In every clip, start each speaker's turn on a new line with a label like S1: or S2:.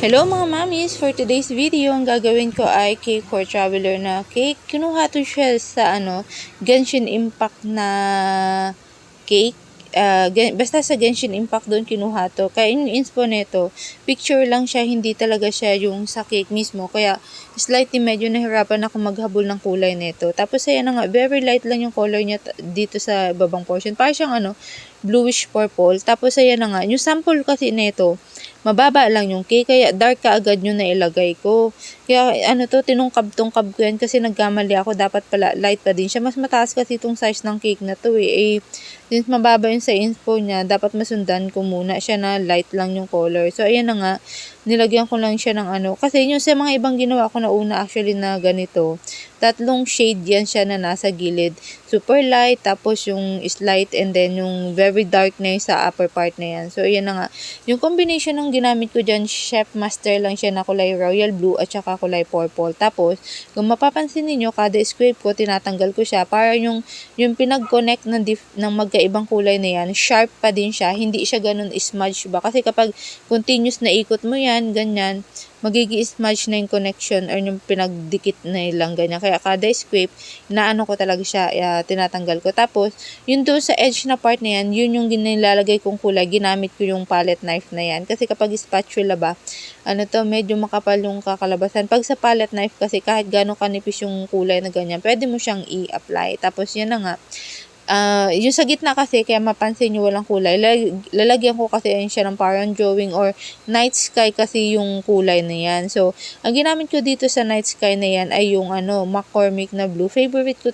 S1: Hello mga mamis! For today's video, ang gagawin ko ay cake for traveler na cake. Kinuha to siya sa Genshin Impact na cake. Basta sa Genshin Impact doon kinuha to. Kaya yung inspo nito, picture lang siya, hindi talaga siya yung sa cake mismo. Kaya slightly medyo nahirapan ako maghabol ng kulay nito. Tapos ayan na nga, very light lang yung color niya dito sa babang portion. Parang siyang bluish purple. Tapos ayan na nga, yung sample kasi nito, mababa lang yung cake, kaya dark ka agad yung nailagay ko. Kaya tinungkab-tungkab ko yan kasi nagkamali ako, dapat pala light pa din siya. Mas mataas kasi itong size ng cake na to since mababa yun sa info niya, dapat masundan ko muna siya na light lang yung color. So ayan na nga, nilagyan ko lang siya ng kasi yung sa mga ibang ginawa ko na una actually na ganito, tatlong shade yan siya na nasa gilid. Super light, tapos yung is light, and then yung very dark na yung sa upper part na yan. So ayan na nga, yung combination ng ginamit ko dyan, Chef Master lang siya na kulay royal blue at saka kulay purple. Tapos, kung mapapansin niyo kada scrape ko, tinatanggal ko siya para yung pinag-connect ng magkaibang kulay na yan, sharp pa din siya, hindi siya ganun smudge ba? Kasi kapag continuous na ikot mo yan, ganyan, magiging smudge na yung connection or yung pinagdikit na lang ganyan. Kaya kada scrape, inaano ko talaga siya, tinatanggal ko. Tapos, yun doon sa edge na part na yan, yun yung nilalagay kong kulay, ginamit ko yung palette knife na yan. Kasi kapag spatula ba, medyo makapal yung kakalabasan. Pag sa palette knife kasi, kahit gano'ng kanipis yung kulay na ganyan, pwede mo siyang i-apply. Tapos, yan na nga, yung sa gitna kasi, kaya mapansin nyo walang kulay, lalagyan ko kasi siya ng parang drawing or night sky kasi yung kulay na yan. So, ang ginamit ko dito sa night sky na yan ay yung McCormick na blue. Favorite ko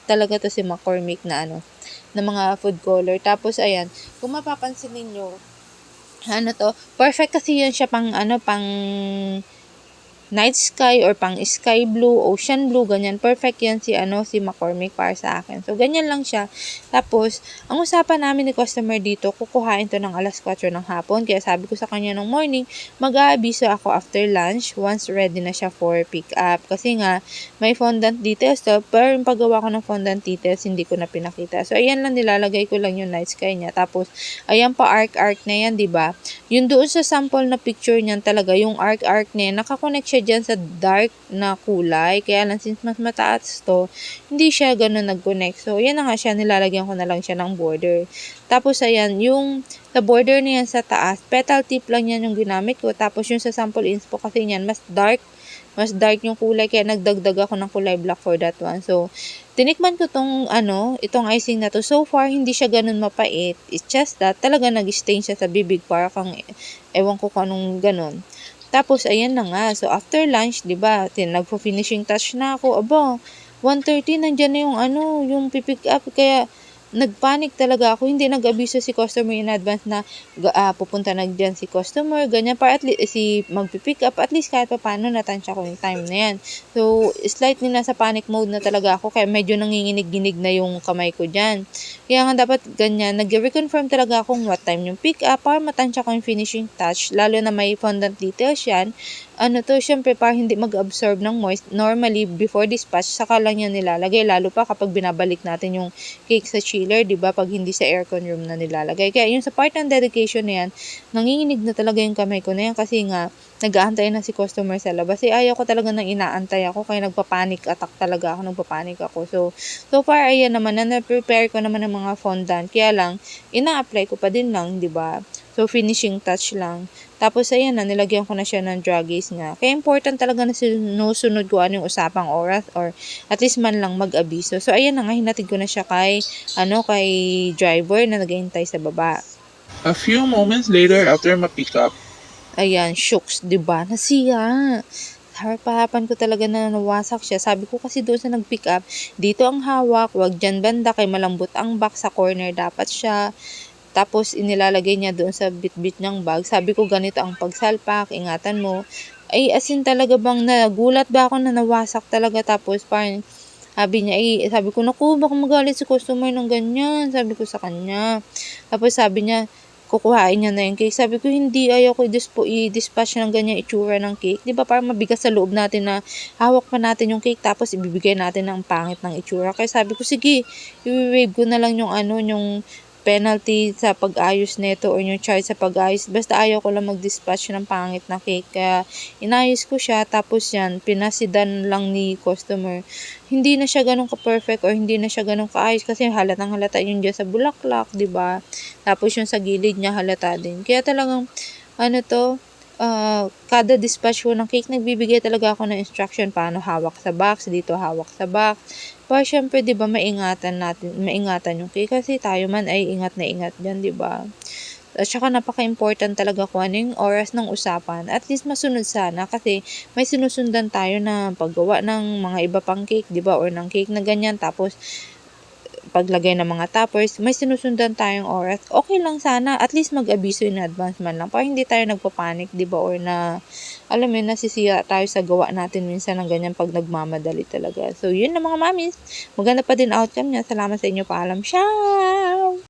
S1: talaga to si McCormick na na mga food color. Tapos, ayan, kung mapapansin ninyo, perfect kasi yun siya pang night sky or pang sky blue, ocean blue, ganyan. Perfect yan si McCormick para sa akin. So, ganyan lang siya. Tapos, ang usapan namin ni customer dito, kukuhain to ng alas 4 ng hapon. Kaya sabi ko sa kanya ng morning, mag-aabiso ako after lunch once ready na siya for pick up. Kasi nga, may fondant details to, pero yung paggawa ko ng fondant details, hindi ko na pinakita. So, ayan lang, nilalagay ko lang yung night sky niya. Tapos, ayan pa arc na yan, diba? Yung doon sa sample na picture niyan talaga, yung arc na yan, nakakonect siya dyan sa dark na kulay. Kaya lang, since mas mataas to, hindi siya ganun nag-connect. So, yan na nga siya, nilalagyan ko na lang siya ng border. Tapos, ayan, yung sa border na yan sa taas, petal tip lang yan yung ginamit ko. Tapos, yung sa sample inspo kasi yan, mas dark yung kulay, kaya nagdagdag ako ng kulay black for that one. So, tinikman ko itong icing na to. So far, hindi siya ganun mapait. It's just that, talaga nag-stain siya sa bibig, para kang, ewan ko kung anong ganun. Tapos, ayan na nga. So, after lunch, diba, nagpo-finishing touch na ako. Aba, 1:30, nandyan na yung pipick up. Kaya, nagpanic talaga ako. Hindi nag-abiso si customer in advance na pupunta na dyan si customer, ganyan, para at least magpipick up, at least kahit pa paano natansya ko yung time na yan. So, slightly nasa panic mode na talaga ako, kaya medyo nanginginig-ginig na yung kamay ko dyan. Kaya nga dapat ganyan, nag-reconfirm talaga akong what time yung pick up para matansya ko yung finishing touch, lalo na may fondant details yan. Syempre, para hindi mag-absorb ng moist, normally, before dispatch, saka lang yan nilalagay, lalo pa kapag binabalik natin yung cake sa chiller, diba, pag hindi sa aircon room na nilalagay. Kaya yung sa part ng dedication na yan, nanginginig na talaga yung kamay ko na yan, kasi nga, nag-aantay na si customer sa labas. Ayaw ko talaga nang inaantay ako, kaya nagpa-panic attack talaga ako, So far, ayan naman, na-prepare ko naman ng mga fondant, kaya lang, ina-apply ko pa din lang, diba? So, finishing touch lang. Tapos, ayan na, nilagyan ko na siya ng druggies nga. Kaya important talaga na sinusunod ko yung usapang oras or at least man lang mag-abiso. So, ayan na nga, hinatid ko na siya kay driver na naghihintay sa baba.
S2: A few moments later after ma-pick up,
S1: ayan, shooks, diba? Nasiya. Harapan ko talaga na nawasak siya. Sabi ko kasi doon sa nag-pick up, dito ang hawak, wag dyan banda, kay malambot ang back, sa corner dapat siya. Tapos, inilalagay niya doon sa bit-bit ng bag. Sabi ko, ganito ang pagsalpak, ingatan mo. Ay, asin talaga bang nagulat ba ako na nawasak talaga. Tapos, parang, sabi ko, naku, baka magalit si customer ng ganyan. Sabi ko sa kanya. Tapos, sabi niya, kukuhain niya na yung cake. Sabi ko, hindi, ayaw ko i-dispatch ng ganyan itsura ng cake. Diba, parang mabigat sa loob natin na hawak pa natin yung cake, tapos ibibigay natin ng pangit ng itsura. Kaya sabi ko, sige, i-wave ko na lang yung penalty sa pag-ayos nito or yung charge sa pag-ayos. Basta ayaw ko lang mag-dispatch ng pangit na cake. Kaya inayos ko siya, tapos yan, pinasidan lang ni customer. Hindi na siya ganun ka-perfect or hindi na siya ganun kaayos kasi halatang halata yung dyan sa bulaklak, 'di ba? Tapos yung sa gilid niya halata din. Kaya talagang kada dispatch ko ng cake, nagbibigay talaga ako ng instruction paano hawak sa box, dito hawak sa box. Para syempre, 'di ba, maingatan yung cake kasi tayo man ay ingat na ingat diyan, 'di ba? At saka napaka-important talaga kung ano yung oras ng usapan. At least masunod sana kasi may sinusundan tayo na paggawa ng mga iba pang cake, 'di ba? Or ng cake na ganyan, tapos paglagay ng mga toppers, may sinusundan tayong oras. Okay lang sana, at least mag-abiso in advance man lang para hindi tayo nagpapanik, 'di ba? Or na, alam mo yun, nasisira tayo sa gawa natin minsan ng ganyan pag nagmamadali talaga. So, yun na mga mamis. Maganda pa din outcome niya. Salamat sa inyo. Paalam. Ciao!